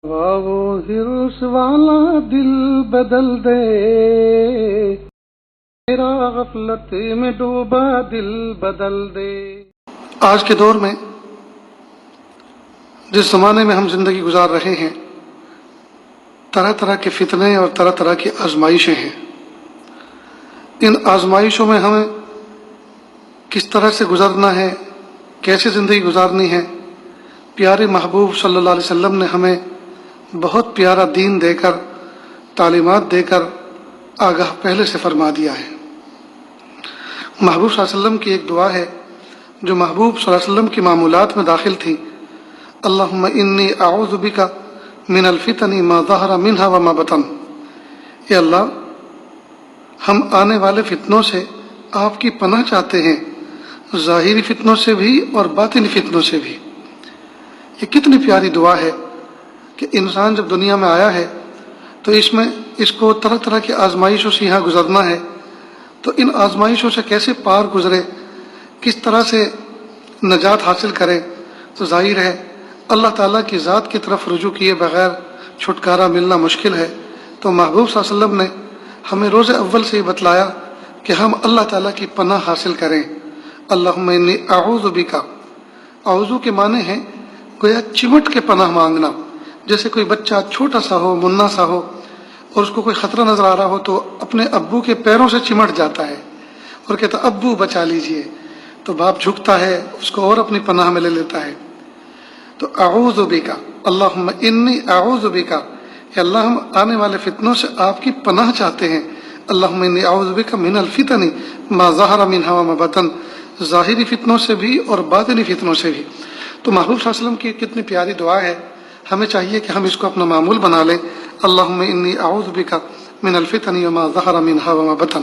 وہ ہرس والا دل بدل دے، میرا غفلت میں ڈوبا دل بدل دے۔ آج کے دور میں جس زمانے میں ہم زندگی گزار رہے ہیں، طرح طرح کے فتنے اور طرح طرح کی آزمائشیں ہیں۔ ان آزمائشوں میں ہمیں کس طرح سے گزرنا ہے، کیسے زندگی گزارنی ہے، پیارے محبوب صلی اللہ علیہ وسلم نے ہمیں بہت پیارا دین دے کر، تعلیمات دے کر آگاہ پہلے سے فرما دیا ہے۔ محبوب صلی اللہ علیہ وسلم کی ایک دعا ہے جو محبوب صلی اللہ علیہ وسلم کی معمولات میں داخل تھی، اللہم انی اعوذ بک من الفتن ما ظہر منہا وما بطن۔ اے اللہ، ہم آنے والے فتنوں سے آپ کی پناہ چاہتے ہیں، ظاہری فتنوں سے بھی اور باطنی فتنوں سے بھی۔ یہ کتنی پیاری دعا ہے کہ انسان جب دنیا میں آیا ہے تو اس کو طرح طرح کی آزمائشوں سے یہاں گزرنا ہے، تو ان آزمائشوں سے کیسے پار گزرے، کس طرح سے نجات حاصل کرے، تو ظاہر ہے اللہ تعالیٰ کی ذات کی طرف رجوع کیے بغیر چھٹکارا ملنا مشکل ہے۔ تو محبوب صلی اللہ علیہ وسلم نے ہمیں روز اول سے یہ بتلایا کہ ہم اللہ تعالیٰ کی پناہ حاصل کریں۔ اللہم انی اعوذ بک، اعوذ کے معنی ہیں گویا چمٹ کے پناہ مانگنا۔ جیسے کوئی بچہ چھوٹا سا ہو، منا سا ہو، اور اس کو کوئی خطرہ نظر آ رہا ہو تو اپنے ابو کے پیروں سے چمٹ جاتا ہے اور کہتا ابو بچا لیجئے، تو باپ جھکتا ہے، اس کو اور اپنی پناہ میں لے لیتا ہے۔ تو اعوذ بک، اللہم انی اعوذ بک، کہ اللہ ہم آنے والے فتنوں سے آپ کی پناہ چاہتے ہیں۔ اللہم انی اعوذ بک من الفتن ما ظہر منہا وما بطن، ظاہری فتنوں سے بھی اور باطنی فتنوں سے بھی۔ تو محبوب صلی اللہ علیہ وسلم کی کتنی پیاری دعا ہے، ہمیں چاہیے کہ ہم اس کو اپنا معمول بنا لیں۔ اللہم انی اعوذ بک من الفتن وما ظہر منہا وما بطن۔